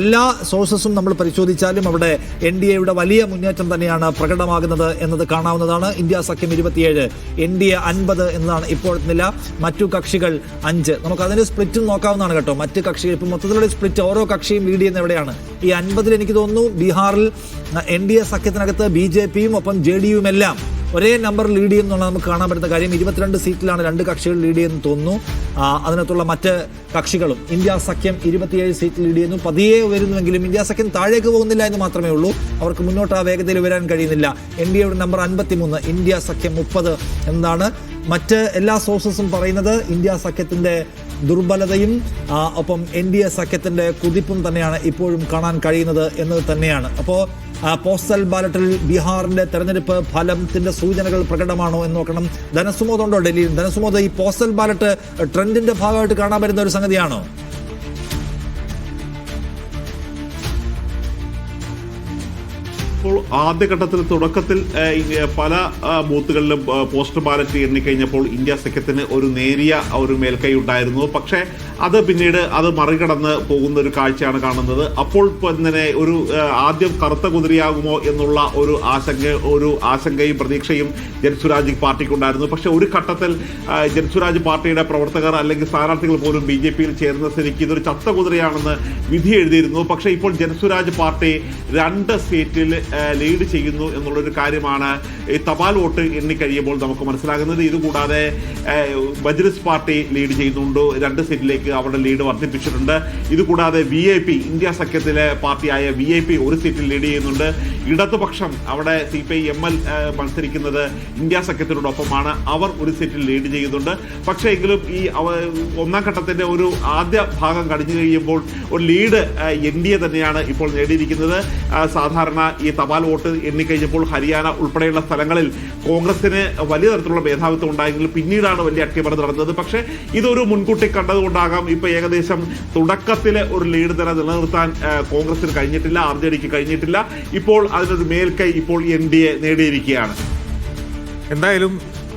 എല്ലാ സോഴ്സസും നമ്മൾ പരിശോധിച്ചാലും അവിടെ NDAയുടെ വലിയ മുന്നേറ്റം തന്നെയാണ് പ്രകടമാകുന്നത് എന്നത് കാണാവുന്നതാണ്. ഇന്ത്യ സഖ്യം 27, NDA 50 എന്നതാണ് ഇപ്പോഴത്തെ നില. മറ്റു കക്ഷികൾ 5. നമുക്ക് അതിന്റെ സ്പ്ലിറ്റും നോക്കാവുന്നതാണ് കേട്ടോ. മറ്റ് കക്ഷികൾ ഇപ്പം മൊത്തത്തിലുള്ള സ്പ്ലിറ്റ് ഓരോ കക്ഷിയും ലീഡ് ചെയ്യുന്ന എവിടെയാണ്? ഈ 50 എനിക്ക് തോന്നുന്നു ബീഹാറിൽ NDA സഖ്യത്തിനകത്ത് BJPയും ഒപ്പം JDUവും എല്ലാം ഒരേ നമ്പർ ലീഡ് ചെയ്യുന്നുള്ള നമുക്ക് കാണാൻ പറ്റുന്ന കാര്യം. 22 സീറ്റിലാണ് രണ്ട് കക്ഷികൾ ലീഡ് ചെയ്യുന്നു തോന്നുന്നു. അതിനകത്തുള്ള മറ്റ് കക്ഷികളും ഇന്ത്യ സഖ്യം 27 സീറ്റ് ലീഡ് ചെയ്യുന്നു. പതിയെ വരുന്നുവെങ്കിലും ഇന്ത്യ സഖ്യം താഴേക്ക് പോകുന്നില്ല എന്ന് മാത്രമേ ഉള്ളൂ. അവർക്ക് മുന്നോട്ട് ആ വേഗതയിൽ വരാൻ കഴിയുന്നില്ല. NDAയുടെ നമ്പർ 53, ഇന്ത്യ സഖ്യം 30 എന്നാണ്. മറ്റ് എല്ലാ സോഴ്സസും പറയുന്നത് ഇന്ത്യ സഖ്യത്തിന്റെ ദുർബലതയും ഒപ്പം NDA സഖ്യത്തിന്റെ കുതിപ്പും തന്നെയാണ് ഇപ്പോഴും കാണാൻ കഴിയുന്നത് എന്നത് തന്നെയാണ്. അപ്പോൾ പോസ്റ്റൽ ബാലറ്റിൽ ബീഹാറിന്റെ തെരഞ്ഞെടുപ്പ് ഫലത്തിന്റെ സൂചനകൾ പ്രകടമാണോ എന്ന് നോക്കണം. ധനസുമോദ് ഉണ്ടോ ഡൽഹിയിൽ? ധനസുമോദ്, ഈ പോസ്റ്റൽ ബാലറ്റ് ട്രെൻഡിന്റെ ഭാഗമായിട്ട് കാണാൻ വരുന്ന ഒരു സംഗതിയാണോ? ആദ്യഘട്ടത്തിൽ തുടക്കത്തിൽ പല ബൂത്തുകളിലും പോസ്റ്റൽ ബാലറ്റ് എണ്ണിക്കഴിഞ്ഞപ്പോൾ ഇന്ത്യ സഖ്യത്തിന് ഒരു നേരിയ ഒരു മേൽക്കൈ ഉണ്ടായിരുന്നു. പക്ഷേ അത് പിന്നീട് അത് മറികടന്ന് പോകുന്ന ഒരു കാഴ്ചയാണ് കാണുന്നത്. അപ്പോൾ തന്നെ ഒരു ആദ്യം കറുത്ത കുതിരയാകുമോ എന്നുള്ള ഒരു ആശങ്കയും പ്രതീക്ഷയും ജൻസുരാജ് പാർട്ടിക്കുണ്ടായിരുന്നു. പക്ഷെ ഒരു ഘട്ടത്തിൽ ജൻസുരാജ് പാർട്ടിയുടെ പ്രവർത്തകർ അല്ലെങ്കിൽ സ്ഥാനാർത്ഥികൾ പോലും BJPയിൽ ചേർന്ന സ്ഥിതിക്ക് ഇതൊരു ചത്ത കുതിരയാണെന്ന് വിധി എഴുതിയിരുന്നു. പക്ഷേ ഇപ്പോൾ ജൻസുരാജ് പാർട്ടി 2 സീറ്റിൽ ലീഡ് ചെയ്യുന്നു എന്നുള്ളൊരു കാര്യമാണ് ഈ തപാൽ വോട്ട് എണ്ണിക്കഴിയുമ്പോൾ നമുക്ക് മനസ്സിലാകുന്നത്. ഇതുകൂടാതെ മജ്ലിസ് പാർട്ടി ലീഡ് ചെയ്യുന്നുണ്ട്, 2 സീറ്റിലേക്ക് അവരുടെ ലീഡ് വർദ്ധിപ്പിച്ചിട്ടുണ്ട്. ഇതുകൂടാതെ VIP, ഇന്ത്യ സഖ്യത്തിലെ പാർട്ടിയായ VIP 1 സീറ്റിൽ ലീഡ് ചെയ്യുന്നുണ്ട്. ഇടതുപക്ഷം അവിടെ CPI-ML മത്സരിക്കുന്നത് ഇന്ത്യ സഖ്യത്തിനോടൊപ്പമാണ്, അവർ 1 സീറ്റിൽ ലീഡ് ചെയ്യുന്നുണ്ട്. പക്ഷേ എങ്കിലും ഈ ഒന്നാം ഘട്ടത്തിന്റെ ഒരു ആദ്യ ഭാഗം കഴിഞ്ഞു കഴിയുമ്പോൾ ഒരു ലീഡ് NDA തന്നെയാണ് ഇപ്പോൾ നേടിയിരിക്കുന്നത്. സാധാരണ ഈ തപാൽ വോട്ട് എണ്ണിക്കഴിഞ്ഞപ്പോൾ ഹരിയാന ഉൾപ്പെടെയുള്ള സ്ഥലങ്ങളിൽ കോൺഗ്രസിന് വലിയ തരത്തിലുള്ള മേധാവിത്വം ഉണ്ടായെങ്കിലും പിന്നീടാണ് വലിയ അട്ടിമറി നടന്നത്. പക്ഷേ ഇതൊരു മുൻകൂട്ടി കണ്ടതുകൊണ്ടാകാം ഇപ്പൊ ഏകദേശം തുടക്കത്തിലെ ഒരു ലീഡ് തന്നെ നിലനിർത്താൻ കോൺഗ്രസിന് കഴിഞ്ഞിട്ടില്ല, RJDക്ക് കഴിഞ്ഞിട്ടില്ല. ഇപ്പോൾ അതിനൊരു മേൽക്കൈ ഇപ്പോൾ NDA നേടിയിരിക്കുകയാണ്. എന്തായാലും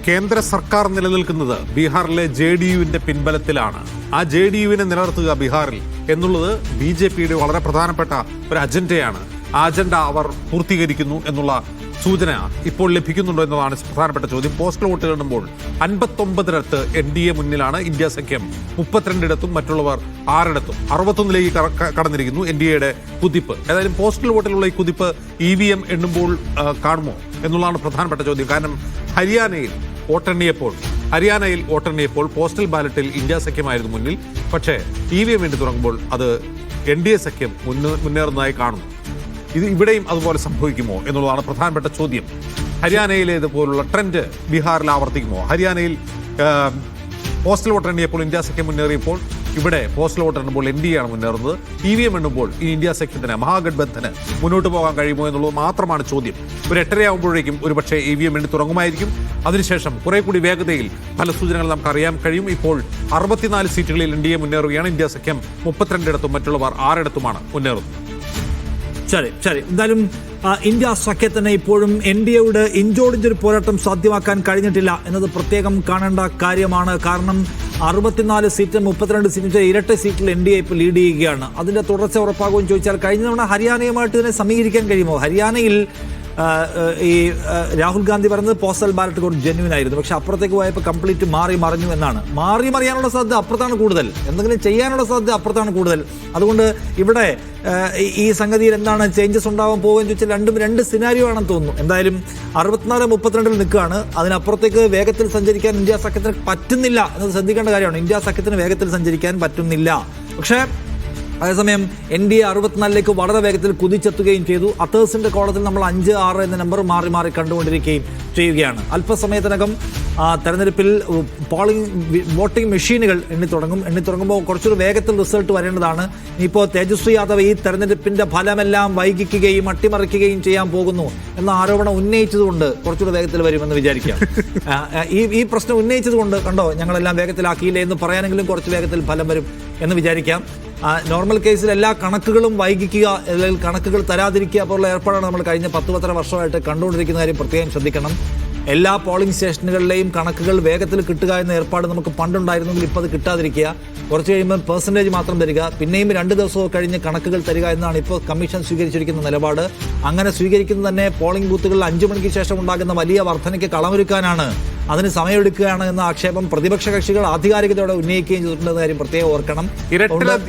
കേന്ദ്ര സർക്കാർ നിലനിൽക്കുന്നത് ബീഹാറിലെ JDUവിന്റെ പിൻബലത്തിലാണ്. ആ JDUവിനെ നിലനിർത്തുക ബീഹാറിൽ എന്നുള്ളത് BJPയുടെ വളരെ പ്രധാനപ്പെട്ട ഒരു അജണ്ടയാണ്. ആ അജണ്ട അവർ പൂർത്തീകരിക്കുന്നു എന്നുള്ള സൂചന ഇപ്പോൾ ലഭിക്കുന്നുണ്ടോ എന്നതാണ് പ്രധാനപ്പെട്ട ചോദ്യം. പോസ്റ്റൽ വോട്ട് എണ്ണുമ്പോൾ 59 NDA മുന്നിലാണ്. ഇന്ത്യ സഖ്യം 32 മറ്റുള്ളവർ 6 61 കടന്നിരിക്കുന്നു NDAയുടെ കുതിപ്പ്. ഏതായാലും പോസ്റ്റൽ വോട്ടിലുള്ള ഈ കുതിപ്പ് EVM എണ്ണുമ്പോൾ കാണുമോ എന്നുള്ളതാണ് പ്രധാനപ്പെട്ട ചോദ്യം. കാരണം ഹരിയാനയിൽ വോട്ടെണ്ണിയപ്പോൾ പോസ്റ്റൽ ബാലറ്റിൽ ഇന്ത്യ സഖ്യമായിരുന്നു മുന്നിൽ. പക്ഷേ EVM എണ്ണി തുടങ്ങുമ്പോൾ അത് NDA സഖ്യം മുന്നേറുന്നതായി കാണുന്നു. ഇവിടെയും അതുപോലെ സംഭവിക്കുമോ എന്നുള്ളതാണ് പ്രധാനപ്പെട്ട ചോദ്യം. ഹരിയാനയിലേതുപോലുള്ള ട്രെൻഡ് ബീഹാറിൽ ആവർത്തിക്കുമോ? ഹരിയാനയിൽ പോസ്റ്റൽ വോട്ട് എണ്ണിയപ്പോൾ ഇന്ത്യ സഖ്യം മുന്നേറിയപ്പോൾ ഇവിടെ പോസ്റ്റൽ വോട്ട് എണ്ണുമ്പോൾ NDA ആണ് മുന്നേറുന്നത്. EVM എണ്ണുമ്പോൾ ഈ ഇന്ത്യ സഖ്യത്തിന് മഹാഗഡ്ബന്ധന് മുന്നോട്ട് പോകാൻ കഴിയുമോ എന്നുള്ളത് മാത്രമാണ് ചോദ്യം. ഒരു 8:30 ആകുമ്പോഴേക്കും ഒരുപക്ഷെ EVM എണ്ണി തുടങ്ങുമായിരിക്കും. അതിനുശേഷം കുറെ കൂടി വേഗതയിൽ പല സൂചനകൾ നമുക്ക് അറിയാൻ കഴിയും. ഇപ്പോൾ 64 സീറ്റുകളിൽ NDA മുന്നേറുകയാണ്. ഇന്ത്യ സഖ്യം 32 മറ്റുള്ളവർ 6 മുന്നേറുന്നു. ശരി. എന്തായാലും ഇന്ത്യ സഖ്യത്തിന് ഇപ്പോഴും NDAയുടെ ഇഞ്ചോടിഞ്ചൊരു പോരാട്ടം സാധ്യമാക്കാൻ കഴിഞ്ഞിട്ടില്ല എന്നത് പ്രത്യേകം കാണേണ്ട കാര്യമാണ്. കാരണം 64 സീറ്റ് 32 സീറ്റ് ഇരട്ട സീറ്റിൽ NDA ഇപ്പോൾ ലീഡ് ചെയ്യുകയാണ്. അതിന്റെ തുടർച്ച ഉറപ്പാകുമെന്ന് ചോദിച്ചാൽ കഴിഞ്ഞ തവണ ഹരിയാനയുമായിട്ട് ഇതിനെ സമീകരിക്കാൻ കഴിയുമോ? ഹരിയാനയിൽ ഈ രാഹുൽ ഗാന്ധി പറഞ്ഞത് പോസ്റ്റൽ ബാലറ്റ് കുറച്ച് ജെന്യൂൻ ആയിരുന്നു. പക്ഷെ അപ്പുറത്തേക്ക് പോയപ്പോൾ കംപ്ലീറ്റ് മറിഞ്ഞു എന്നാണ്. മറിയാനുള്ള സാധ്യത അപ്പുറത്താണ് കൂടുതൽ, എന്തെങ്കിലും ചെയ്യാനുള്ള സാധ്യത അപ്പുറത്താണ് കൂടുതൽ. അതുകൊണ്ട് ഇവിടെ ഈ സംഗതിയിൽ എന്താണ് ചേഞ്ചസ് ഉണ്ടാവാൻ പോകുമെന്ന് ചോദിച്ചാൽ രണ്ടും 2 സിനാരിയോ ആണെന്ന് തോന്നുന്നു. എന്തായാലും 64-32 നിൽക്കുകയാണ്. അതിനപ്പുറത്തേക്ക് വേഗത്തിൽ സഞ്ചരിക്കാൻ ഇന്ത്യ സഖ്യത്തിന് പറ്റുന്നില്ല എന്നത് ശ്രദ്ധിക്കേണ്ട കാര്യമാണ്. ഇന്ത്യ സഖ്യത്തിന് വേഗത്തിൽ സഞ്ചരിക്കാൻ പറ്റുന്നില്ല. പക്ഷേ അതേസമയം NDA 64ലേക്ക് വളരെ വേഗത്തിൽ കുതിച്ചെത്തുകയും ചെയ്തു. അത്തേഴ്സിന്റെ കോളത്തിൽ നമ്മൾ 5, 6 എന്ന നമ്പർ മാറി കണ്ടുകൊണ്ടിരിക്കുകയും ചെയ്യുകയാണ്. അല്പസമയത്തിനകം തെരഞ്ഞെടുപ്പിൽ വോട്ടിംഗ് മെഷീനുകൾ എണ്ണിത്തുടങ്ങുമ്പോൾ കുറച്ചുകൂടി വേഗത്തിൽ റിസൾട്ട് വരേണ്ടതാണ്. ഇപ്പോൾ തേജസ്വി യാദവ് ഈ തെരഞ്ഞെടുപ്പിന്റെ ഫലമെല്ലാം വൈകിക്കുകയും അട്ടിമറിക്കുകയും ചെയ്യാൻ പോകുന്നു എന്ന ആരോപണം ഉന്നയിച്ചതുകൊണ്ട് കുറച്ചുകൂടി വേഗത്തിൽ വരുമെന്ന് വിചാരിക്കാം. ഈ പ്രശ്നം ഉന്നയിച്ചതുകൊണ്ട് കണ്ടോ ഞങ്ങളെല്ലാം വേഗത്തിലാക്കിയില്ലേ എന്ന് പറയാനെങ്കിലും കുറച്ച് വേഗത്തിൽ ഫലം വരും എന്ന് വിചാരിക്കാം. നോർമൽ കേസിൽ എല്ലാ കണക്കുകളും വൈകിക്കുക അല്ലെങ്കിൽ കണക്കുകൾ തരാതിരിക്കുക പോലുള്ള ഏർപ്പാടാണ് നമ്മൾ കഴിഞ്ഞ 10-12 വർഷമായിട്ട് കണ്ടുകൊണ്ടിരിക്കുന്ന കാര്യം പ്രത്യേകം ശ്രദ്ധിക്കണം. എല്ലാ പോളിംഗ് സ്റ്റേഷനുകളിലെയും കണക്കുകൾ വേഗത്തിൽ കിട്ടുക എന്ന ഏർപ്പാട് നമുക്ക് പണ്ടുണ്ടായിരുന്നെങ്കിൽ ഇപ്പോൾ അത് കിട്ടാതിരിക്കുക, കുറച്ച് കഴിയുമ്പോൾ പെർസെൻറ്റേജ് മാത്രം തരിക, പിന്നെയും 2 ദിവസവും കഴിഞ്ഞ് കണക്കുകൾ തരിക എന്നാണ് ഇപ്പോൾ കമ്മീഷൻ സ്വീകരിച്ചിരിക്കുന്ന നിലപാട്. അങ്ങനെ സ്വീകരിക്കുന്നത് തന്നെ പോളിംഗ് ബൂത്തുകളിൽ 5 മണിക്ക് ശേഷം ഉണ്ടാകുന്ന വലിയ വർധനയ്ക്ക് കളമൊരുക്കാനാണ്, അതിന് സമയമെടുക്കുകയാണ് എന്ന ആക്ഷേപം പ്രതിപക്ഷ കക്ഷികൾ ആധികാരികതയോടെ ഉന്നയിക്കുകയും ചെയ്തിട്ടുണ്ടെന്ന കാര്യം പ്രത്യേകം ഓർക്കണം.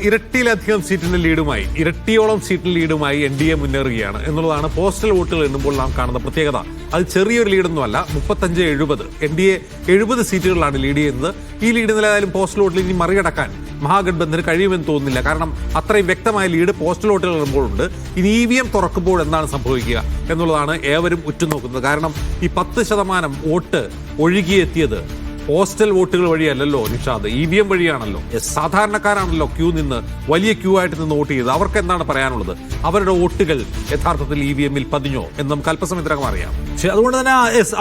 ഇരട്ടിയിലധികം സീറ്റിന്റെ ലീഡുമായി, ഇരട്ടിയോളം സീറ്റിന് ലീഡുമായി NDA മുന്നേറുകയാണ് എന്നുള്ളതാണ് പോസ്റ്റൽ വോട്ടുകൾ എണ്ണുമ്പോൾ നാം കാണുന്ന പ്രത്യേകത. അത് ചെറിയൊരു ലീഡൊന്നുമല്ല, 35-70. NDA 70 സീറ്റുകളിലാണ് ലീഡ് ചെയ്യുന്നത്. ഈ ലീഡ് നിലയാലും പോസ്റ്റൽ വോട്ടിൽ ഇനി മറികടക്കാൻ മഹാഗഡ്ബന്ധന് കഴിയുമെന്ന് തോന്നുന്നില്ല. കാരണം അത്രയും വ്യക്തമായ ലീഡ് പോസ്റ്റൽ വോട്ടുകൾ ഇടുമ്പോഴുണ്ട്. ഇനി EVM തുറക്കുമ്പോൾ എന്താണ് സംഭവിക്കുക എന്നുള്ളതാണ് ഏവരും ഉറ്റുനോക്കുന്നത്. കാരണം ഈ 10% വോട്ട് ഒഴുകിയെത്തിയത് പോസ്റ്റൽ വോട്ടുകൾ വഴിയല്ലല്ലോ നിഷാദ്, EVM വഴിയാണല്ലോ. സാധാരണക്കാരാണല്ലോ ക്യൂ നിന്ന്, വലിയ ക്യൂ ആയിട്ട് നിന്ന് വോട്ട് ചെയ്തത്. അവർക്ക് എന്താണ് പറയാനുള്ളത്? അവരുടെ വോട്ടുകൾ യഥാർത്ഥത്തിൽ EVM-ൽ പതിഞ്ഞോ എന്ന് നമുക്ക് അല്പസമയത്തിനകം അറിയാം. പക്ഷേ അതുകൊണ്ട് തന്നെ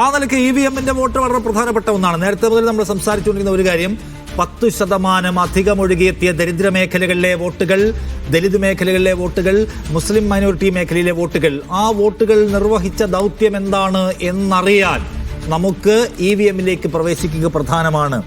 ആ നിലയ്ക്ക് EVM-ന്റെ വോട്ട് വളരെ പ്രധാനപ്പെട്ട ഒന്നാണ്. നേരത്തെ മുതൽ നമ്മൾ സംസാരിച്ചുകൊണ്ടിരുന്ന ഒരു കാര്യം, 10% അധികം ഒഴുകിയെത്തിയ ദരിദ്ര മേഖലകളിലെ വോട്ടുകൾ, ദലിത് മേഖലകളിലെ വോട്ടുകൾ, മുസ്ലിം മൈനോറിറ്റി മേഖലയിലെ വോട്ടുകൾ, ആ വോട്ടുകൾ നിർവഹിച്ച ദൗത്യം എന്താണ് എന്നറിയാൻ നമുക്ക് EVM-ലേക്ക് പ്രവേശിക്കുക പ്രധാനമാണ്.